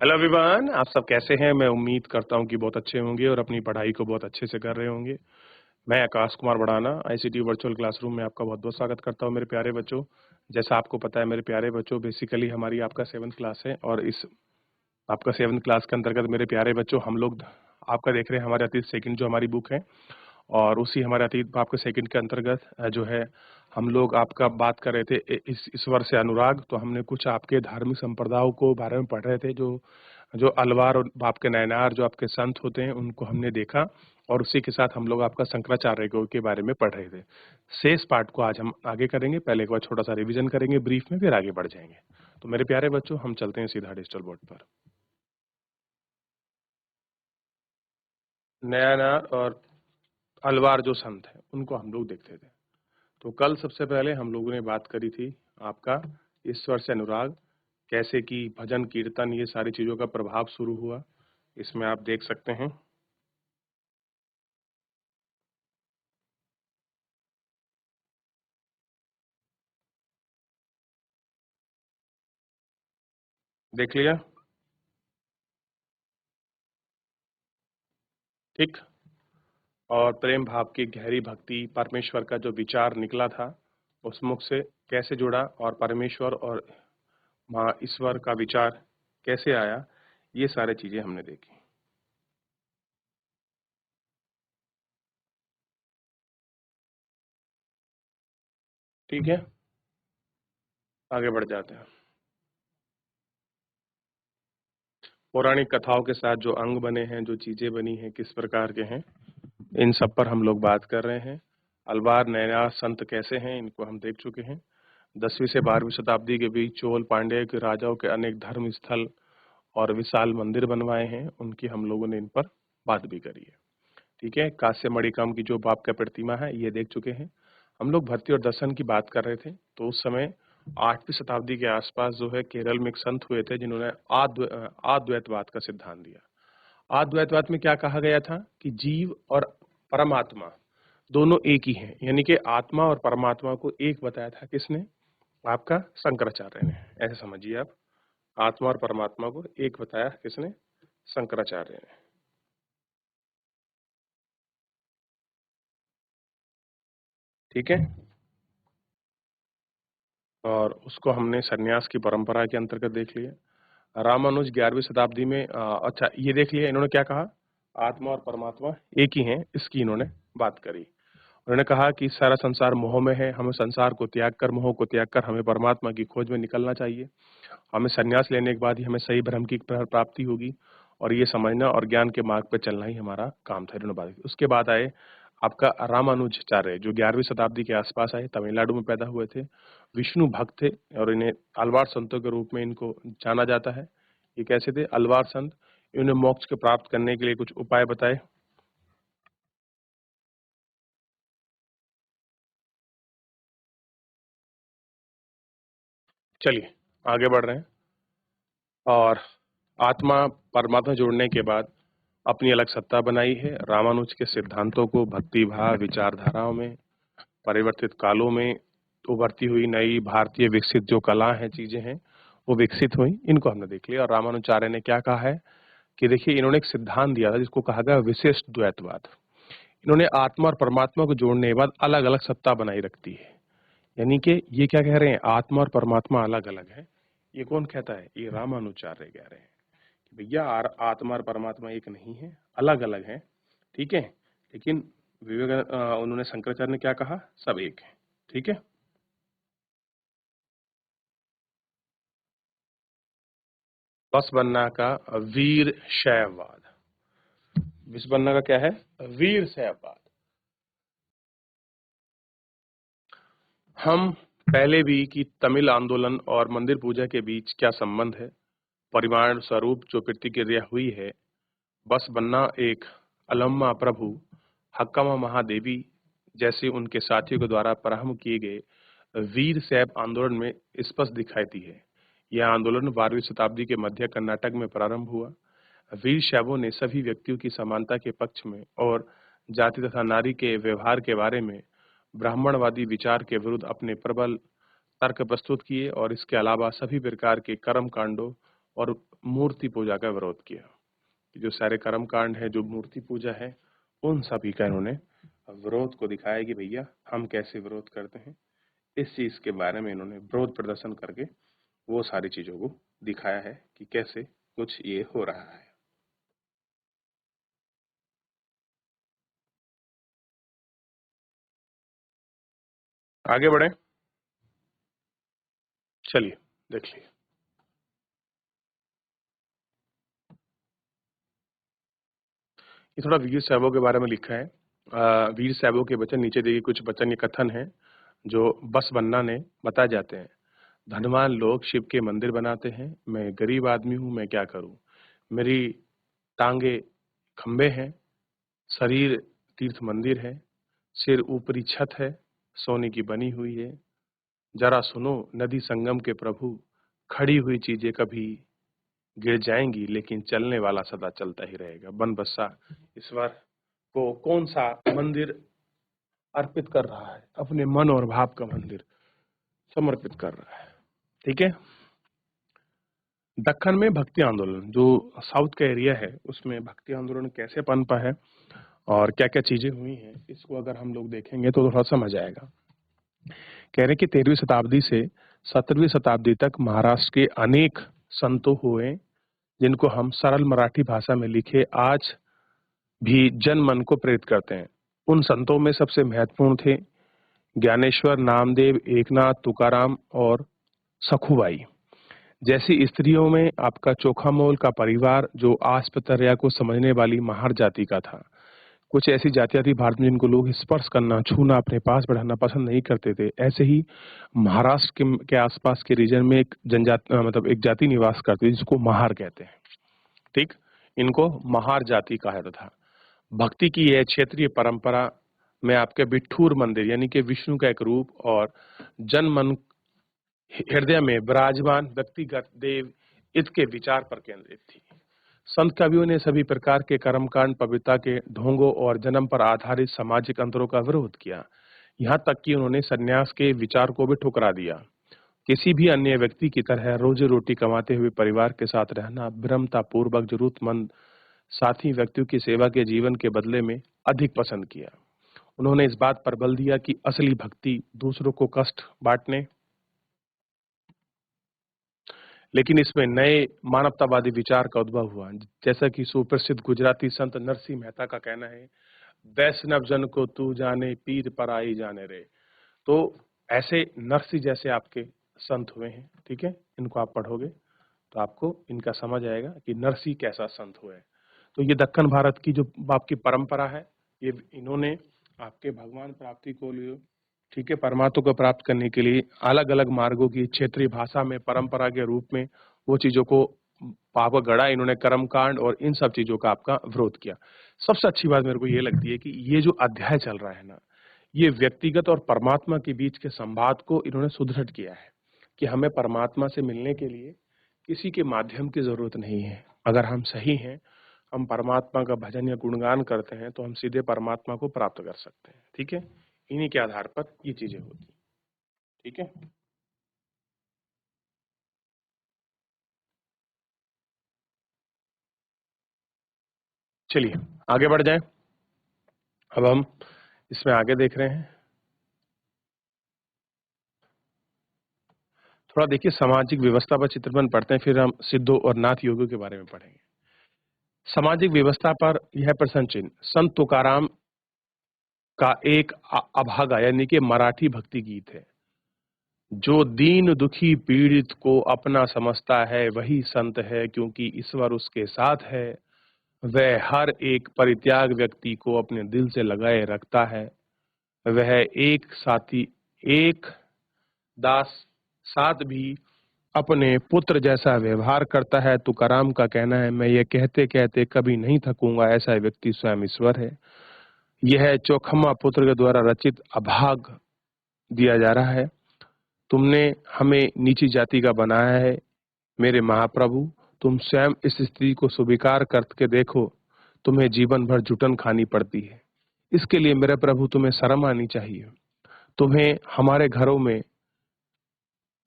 Hello everyone, आप सब कैसे हैं? मैं उम्मीद करता हूं कि बहुत अच्छे होंगे और अपनी पढ़ाई को बहुत अच्छे से कर रहे होंगे। मैं आकाश कुमार बढ़ाना आईसीटी वर्चुअल क्लासरूम में आपका बहुत-बहुत स्वागत करता हूं मेरे प्यारे बच्चों। जैसा आपको पता है मेरे प्यारे बच्चों, बेसिकली हमारी आपका 7th क्लास है और इस आपका 7th क्लास के अंतर्गत मेरे प्यारे बच्चों हम लोग आपका देख रहे हैं हमारे अतीत सेकंड जो हमारी बुक है और उसी हमारे अतीत आपके सेकंड के अंतर्गत जो है हम लोग आपका बात कर रहे थे इस ईश्वर से अनुराग। तो हमने कुछ आपके धार्मिक संप्रदायों को बारे में पढ़ रहे थे जो जो अलवार और आपके नयनार जो आपके संत होते हैं उनको हमने देखा और उसी के साथ हम लोग आपका शंकराचार्य के बारे में पढ़ रहे थे। शेष पार्ट को आज हम आगे करेंगे। पहले एक बार छोटा सा रिवीजन करेंगे ब्रीफ में, फिर आगे बढ़ जाएंगे। तो मेरे प्यारे बच्चों हम चलते हैं सीधा डिजिटल बोर्ड पर। नयनार और अलवार जो संत है उनको हम लोग देखते थे। तो कल सबसे पहले हम लोगों ने बात करी थी आपका ईश्वर से अनुराग, कैसे कि भजन कीर्तन ये सारी चीजों का प्रभाव शुरू हुआ। इसमें आप देख सकते हैं, देख लिया? ठीक। और प्रेम भाव की गहरी भक्ति, परमेश्वर का जो विचार निकला था उस मुख से कैसे जुड़ा और परमेश्वर और माँ ईश्वर का विचार कैसे आया, ये सारी चीजें हमने देखी। ठीक है, आगे बढ़ जाते हैं। पौराणिक कथाओं के साथ जो अंग बने हैं, जो चीजें बनी हैं, किस प्रकार के हैं, इन सब पर हम लोग बात कर रहे हैं। अलवार नैना संत कैसे हैं, इनको हम देख चुके हैं। 10वीं से 12वीं शताब्दी के बीच चोल पांड्य के राजाओं के अनेक धर्म स्थल और विशाल मंदिर बनवाए हैं, उनकी हम लोगों ने इन पर बात भी करी है। ठीक है, कांस्य मणिकम की जो बाप का प्रतिमा है ये देख चुके हैं। हम लोग भक्ति और दर्शन की बात कर रहे थे, तो उस समय 8वीं शताब्दी के आसपास जो है केरल में एक संत हुए थे जिन्होंने अद्वैतवाद का सिद्धांत दिया। अद्वैतवाद में क्या कहा गया था कि जीव और परमात्मा दोनों एक ही हैं, यानी कि आत्मा और परमात्मा को एक बताया था किसने? आपका शंकराचार्य ने। ऐसे समझिए आप, आत्मा और परमात्मा को एक बताया किसने? शंकराचार्य ने। ठीक है, और उसको हमने सन्यास की परंपरा के अंतर्गत देख लिया। रामानुज 11वीं शताब्दी में अच्छा ये देख लिया इन्होंने क्या कहा, आत्मा और परमात्मा एक ही हैं, इसकी इन्होंने बात करी। उन्होंने कहा कि सारा संसार मोह में है, हमें संसार को त्याग कर, मोह को त्याग कर हमें परमात्मा की खोज में निकलना चाहिए। हमें संन्यास लेने के बाद ही हमें सही भ्रम की प्राप्ति होगी और ये समझना और ज्ञान के मार्ग पर चलना ही हमारा काम था, इन्होंने बात की। उसके बाद आए आपका रामानुजाचार्य जो 11वीं शताब्दी के आसपास आए, तमिलनाडु में पैदा हुए थे, विष्णु भक्त थे और इन्हें अलवार संतों के रूप में इनको जाना जाता है। ये कैसे थे अलवार संत? इन्हें मोक्ष के प्राप्त करने के लिए कुछ उपाय बताए। चलिए आगे बढ़ रहे हैं। और आत्मा परमात्मा जोड़ने के बाद अपनी अलग सत्ता बनाई है। रामानुज के सिद्धांतों को भक्ति भाव विचारधाराओं में परिवर्तित कालों में उभरती हुई नई भारतीय विकसित जो कला है, चीजें हैं, वो विकसित हुई, इनको हमने देख लिया। और रामानुजाचार्य ने क्या कहा है कि देखिए इन्होंने एक सिद्धांत दिया था जिसको कहा गया विशिष्ट द्वैतवाद। इन्होंने आत्मा और परमात्मा को जोड़ने के बाद अलग अलग सत्ता बनाई रखती है, यानी कि ये क्या कह रहे हैं, आत्मा और परमात्मा अलग अलग है। ये कौन कहता है? ये रामानुजाचार्य कह रहे हैं कि भैया आत्मा और परमात्मा एक नहीं है, अलग अलग है। ठीक है, लेकिन उन्होंने शंकराचार्य ने क्या कहा, सब एक है। ठीक है, बसवन्ना का वीर शैववाद। विस्बन्ना का क्या है? वीर शैववाद। हम पहले भी कि तमिल आंदोलन और मंदिर पूजा के बीच क्या संबंध है, परिमाण स्वरूप जो प्रतिक्रिया हुई है। बसवन्ना एक अलम्मा प्रभु हक्कम्मा महादेवी जैसे उनके साथियों के द्वारा प्रारंभ किए गए वीर शैव आंदोलन में स्पष्ट दिखाई है। यह आंदोलन 12वीं शताब्दी के मध्य कर्नाटक में प्रारंभ हुआ। वीर शैवों ने सभी व्यक्तियों की समानता के पक्ष में और जाति तथा नारी के व्यवहार के बारे में ब्राह्मणवादी विचार के विरुद्ध अपने प्रबल तर्क प्रस्तुत किए और इसके अलावा सभी प्रकार के कर्म कांडों और मूर्ति पूजा का विरोध किया। जो सारे कर्म कांड है, जो मूर्ति पूजा है, उन सभी का इन्होंने विरोध को दिखाया कि भैया हम कैसे विरोध करते हैं। इस चीज के बारे में इन्होंने विरोध प्रदर्शन करके वो सारी चीजों को दिखाया है कि कैसे कुछ ये हो रहा है। आगे बढ़े, चलिए देख लीजिए। ये थोड़ा वीर शैवों के बारे में लिखा है। वीर शैवों के वचन नीचे देखिए, कुछ वचन ये कथन है जो बसवन्ना ने बताए जाते हैं। धनवान लोग शिव के मंदिर बनाते हैं, मैं गरीब आदमी हूं, मैं क्या करूं। मेरी टांगे खंबे हैं, शरीर तीर्थ मंदिर है, सिर ऊपरी छत है, सोने की बनी हुई है। जरा सुनो नदी संगम के प्रभु, खड़ी हुई चीजें कभी गिर जाएंगी, लेकिन चलने वाला सदा चलता ही रहेगा। बनबसा ईश्वर को कौन सा मंदिर अर्पित कर रहा है? अपने मन और भाव का मंदिर समर्पित कर रहा है। ठीक है। दक्कन में भक्ति आंदोलन, जो साउथ का एरिया है, उसमें भक्ति आंदोलन कैसे पनपा है और क्या क्या चीजें हुई हैं, इसको अगर हम लोग देखेंगे तो थोड़ा समझ आएगा। कह रहे कि 13वीं शताब्दी से 17वीं शताब्दी तक महाराष्ट्र के अनेक संतों हुए, जिनको हम सरल मराठी भाषा में लिखे आज भी जन मन को प्रेरित करते हैं। उन संतों में सबसे महत्वपूर्ण थे ज्ञानेश्वर, नामदेव, एकनाथ, तुकाराम और सखुबाई जैसी स्त्रियों में आपका चोखामोल का परिवार, जो आस्पतर्या को समझने वाली महार जाति का था। कुछ ऐसी जातियां थी भारत में जिनको लोग स्पर्श करना, छूना, अपने पास बढ़ाना पसंद नहीं करते थे। ऐसे ही महाराष्ट्र के आसपास के रीजन में एक जनजाति मतलब एक जाति निवास करती है जिसको महार कहते हैं। ठीक, इनको महार जाति कहा जाता था। भक्ति की यह क्षेत्रीय परंपरा में आपके बिठूर मंदिर यानी कि विष्णु का एक रूप और जन मन हृदय में विराजमान व्यक्तिगत देव इसके विचार पर केंद्रित थी। संत कवियों ने सभी प्रकार के कर्मकांड, पवित्रता के ढोंगों और जन्म पर आधारित सामाजिक अंतरों का विरोध किया। यहाँ तक कि उन्होंने सन्यास के विचार को भी ठुकरा दिया। किसी भी अन्य व्यक्ति की तरह रोजी रोटी कमाते हुए परिवार के साथ रहना, विनम्रता पूर्वक जरूरतमंद साथी व्यक्तियों की सेवा के जीवन के बदले में अधिक पसंद किया। उन्होंने इस बात पर बल दिया कि असली भक्ति दूसरों को कष्ट बांटने, लेकिन इसमें नए मानवतावादी विचार का उद्भव हुआ। जैसा कि सुप्रसिद्ध गुजराती संत नरसिंह मेहता का कहना है, वैष्णव जन को तू जाने, पीर पराई जाने रे। तो ऐसे नरसिंह जैसे आपके संत हुए हैं। ठीक है, इनको आप पढ़ोगे तो आपको इनका समझ आएगा कि नरसिंह कैसा संत हुए। तो ये दक्कन भारत की जो आपकी परंपरा है, ये इन्होंने आपके भगवान प्राप्ति को लिए, ठीक है, परमात्मा को प्राप्त करने के लिए अलग अलग मार्गों की क्षेत्रीय भाषा में परंपरा के रूप में वो चीजों को आपका गढ़ा। इन्होंने कर्मकांड और इन सब चीजों का आपका विरोध किया। सबसे अच्छी बात मेरे को ये लगती है कि ये जो अध्याय चल रहा है ना, ये व्यक्तिगत और परमात्मा के बीच के संवाद को इन्होंने सुदृढ़ किया है कि हमें परमात्मा से मिलने के लिए किसी के माध्यम की जरूरत नहीं है। अगर हम सही हैं, हम परमात्मा का भजन या गुणगान करते हैं, तो हम सीधे परमात्मा को प्राप्त कर सकते हैं। ठीक है, इन्हीं के आधार पर ये चीजें होती। ठीक है, चलिए आगे बढ़ जाएं। अब हम इसमें आगे देख रहे हैं, थोड़ा देखिए सामाजिक व्यवस्था पर चित्रमन पढ़ते हैं, फिर हम सिद्धों और नाथ योगियों के बारे में पढ़ेंगे। सामाजिक व्यवस्था पर यह प्रश्न चिन्ह संत तुकाराम का एक अभागा यानी कि मराठी भक्ति गीत है। जो दीन दुखी पीड़ित को अपना समझता है वही संत है, क्योंकि ईश्वर उसके साथ है। वह हर एक परित्याग व्यक्ति को अपने दिल से लगाए रखता है। वह एक साथी, एक दास साथ भी अपने पुत्र जैसा व्यवहार करता है। तुकाराम का कहना है, मैं ये कहते कहते कभी नहीं थकूंगा, ऐसा व्यक्ति स्वयं ईश्वर है। यह चौखमा पुत्र के द्वारा रचित अभाग दिया जा रहा है। तुमने हमें नीची जाति का बनाया है मेरे महाप्रभु, तुम स्वयं इस स्थिति को स्वीकार करके देखो, तुम्हें जीवन भर जुटन खानी पड़ती है। इसके लिए मेरे प्रभु तुम्हें शर्म आनी चाहिए। तुम्हें हमारे घरों में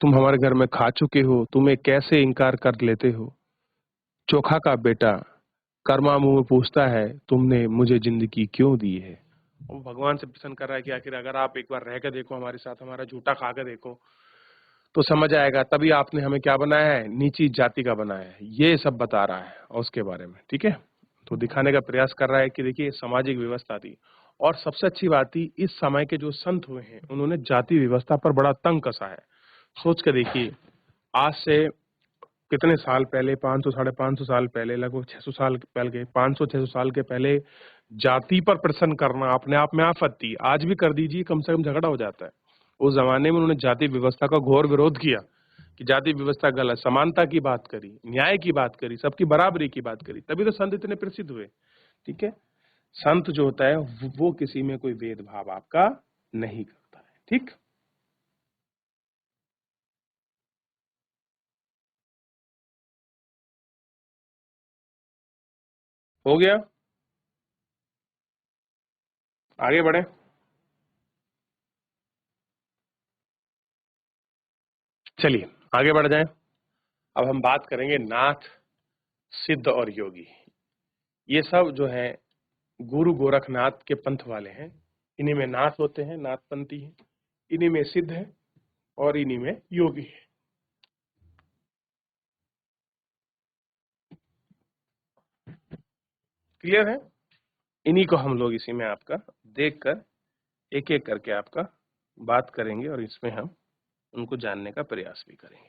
तुम हमारे घर में खा चुके हो, तुम्हें कैसे इनकार कर लेते हो? चोखा का बेटा कर्मा मुंह में पूछता है, तुमने मुझे जिंदगी क्यों दी है? वो भगवान से प्रश्न कर रहा है कि आखिर अगर आप एक बार रह के देखो हमारे साथ, हमारा झूठा खा के देखो, तो समझ आएगा। तभी आपने हमें क्या बनाया है? नीची जाति का बनाया है। ये सब बता रहा है और उसके बारे में, ठीक है। तो दिखाने का प्रयास कर रहा है कि देखिए सामाजिक व्यवस्था थी। और सबसे अच्छी बात थी, इस समय के जो संत हुए हैं उन्होंने जाति व्यवस्था पर बड़ा तंग कसा है। सोच के देखिए, आज से कितने साल पहले, 500 साढ़े 500 साल पहले, लगभग 600 साल पहले, 500 600 साल के पहले जाति पर प्रश्न करना अपने आप में आफत थी। आज भी कर दीजिए, कम से कम झगड़ा हो जाता है। उस जमाने में उन्होंने जाति व्यवस्था का घोर विरोध किया कि जाति व्यवस्था गलत, समानता की बात करी, न्याय की बात करी, सबकी बराबरी की बात करी। तभी तो संत इतने प्रसिद्ध हुए, ठीक है। संत जो होता है वो किसी में कोई भेदभाव आपका नहीं करता है, ठीक। हो गया, आगे बढ़े। चलिए आगे बढ़ जाएं। अब हम बात करेंगे नाथ, सिद्ध और योगी। ये सब जो है गुरु गोरखनाथ के पंथ वाले हैं। इन्हीं में नाथ होते हैं, नाथपंथी हैं। इन्हीं में सिद्ध है और इन्हीं में योगी है। क्लियर है? इन्हीं को हम लोग इसी में आपका देखकर एक एक करके आपका बात करेंगे और इसमें हम उनको जानने का प्रयास भी करेंगे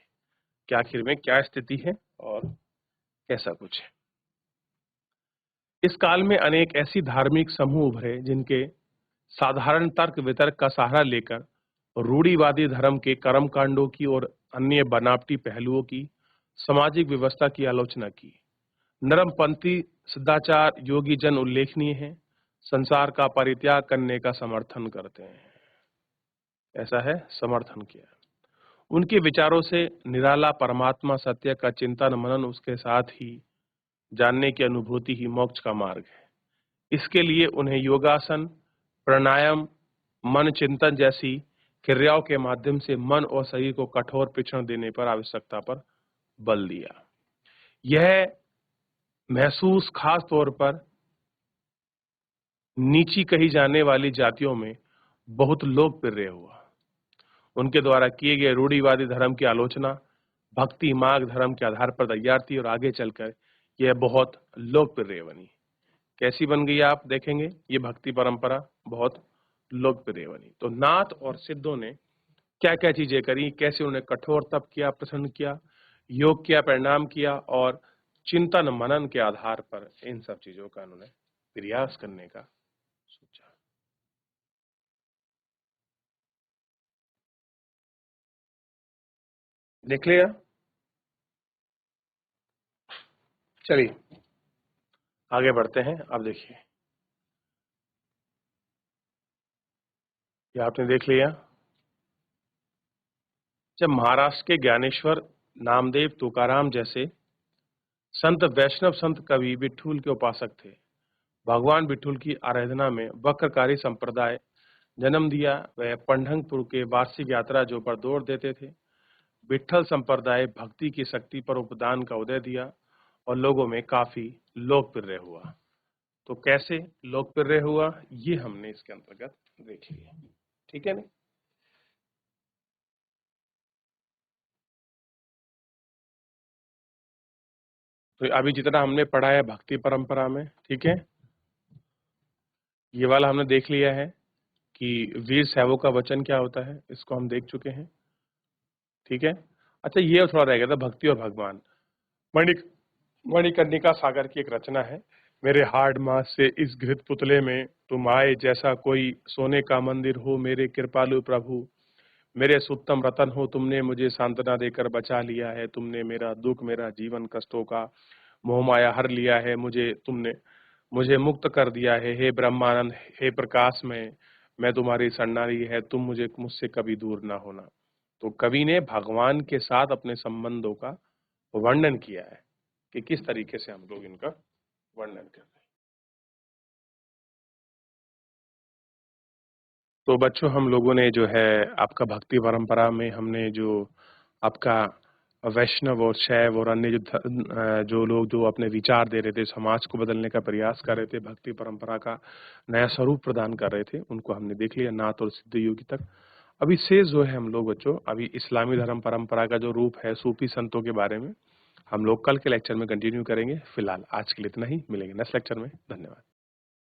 कि आखिर में क्या स्थिति है और कैसा कुछ है। इस काल में अनेक ऐसी धार्मिक समूह उभरे जिनके साधारण तर्क वितर्क का सहारा लेकर रूढ़िवादी धर्म के कर्म कांडों की और अन्य बनावटी पहलुओं की सामाजिक व्यवस्था की आलोचना की। नरमपंथी सदाचार योगी जन उल्लेखनीय हैं, संसार का परित्याग करने का समर्थन करते हैं। ऐसा है, समर्थन किया। उनके विचारों से निराला परमात्मा सत्य का चिंतन मनन, उसके साथ ही जानने की अनुभूति ही मोक्ष का मार्ग है। इसके लिए उन्हें योगासन, प्राणायाम, मन चिंतन जैसी क्रियाओं के माध्यम से मन और शरीर को कठोर शिक्षण देने पर आवश्यकता पर बल दिया। यह महसूस खास तौर पर नीची कही जाने वाली जातियों में बहुत लोकप्रिय हुआ। उनके द्वारा किए गए रूढ़िवादी धर्म की आलोचना भक्ति मार्ग धर्म के आधार पर तैयार थी और आगे चलकर यह बहुत लोकप्रिय बनी। कैसी बन गई आप देखेंगे, ये भक्ति परंपरा बहुत लोकप्रिय बनी। तो नाथ और सिद्धों ने क्या क्या चीजें करी, कैसे उन्हें कठोर तप किया, प्रसन्न किया, योग किया, परिणाम किया और चिंतन मनन के आधार पर इन सब चीजों का उन्होंने प्रयास करने का सोचा। देख लिया? चलिए आगे बढ़ते हैं। अब देखिए, ये आपने देख लिया। जब महाराष्ट्र के ज्ञानेश्वर, नामदेव, तुकाराम जैसे संत, वैष्णव संत कवि विठ्ठल के उपासक थे, भगवान विठ्ठल की आराधना में वक्रकारी संप्रदाय जन्म दिया। वह पंढरपुर के वार्षिक यात्रा जो पर जोर देते थे। विठ्ठल संप्रदाय भक्ति की शक्ति पर उपदान का उदय दिया और लोगों में काफी लोकप्रिय हुआ। तो कैसे लोकप्रिय हुआ, ये हमने इसके अंतर्गत देख लिया, ठीक है ना। तो अभी जितना हमने पढ़ा है भक्ति परंपरा में, ठीक है, ये वाला हमने देख लिया है कि वीर शैवों का वचन क्या होता है, इसको हम देख चुके हैं, ठीक है। अच्छा, ये थोड़ा रह गया था, भक्ति और भगवान। मणिक मणिकर्णिका सागर की एक रचना है। मेरे हाड़ मास से इस घृत पुतले में तुम आए, जैसा कोई सोने का मंदिर हो मेरे कृपालु प्रभु। मेरे सुत्तम रतन हो, तुमने मुझे सांत्वना देकर बचा लिया है। तुमने मेरा दुख, मेरा जीवन कष्टों का मोह माया हर लिया है। तुमने मुझे मुक्त कर दिया है। हे ब्रह्मानंद, हे प्रकाश में, मैं तुम्हारी शरणागति है, तुम मुझसे कभी दूर ना होना। तो कवि ने भगवान के साथ अपने संबंधों का वर्णन किया है कि किस तरीके से हम लोग इनका वर्णन कर रहे हैं। तो बच्चों, हम लोगों ने जो है आपका भक्ति परंपरा में हमने जो आपका वैष्णव और शैव और अन्य जो लोग जो अपने विचार दे रहे थे, समाज को बदलने का प्रयास कर रहे थे, भक्ति परंपरा का नया स्वरूप प्रदान कर रहे थे, उनको हमने देख लिया नाथ और सिद्ध योगी तक। अभी शेष जो है हम लोग बच्चों, अभी इस्लामी धर्म परंपरा का जो रूप है सूफी संतों के बारे में हम लोग कल के लेक्चर में कंटिन्यू करेंगे। फिलहाल आज के लिए इतना ही, मिलेंगे नेक्स्ट लेक्चर में। धन्यवाद।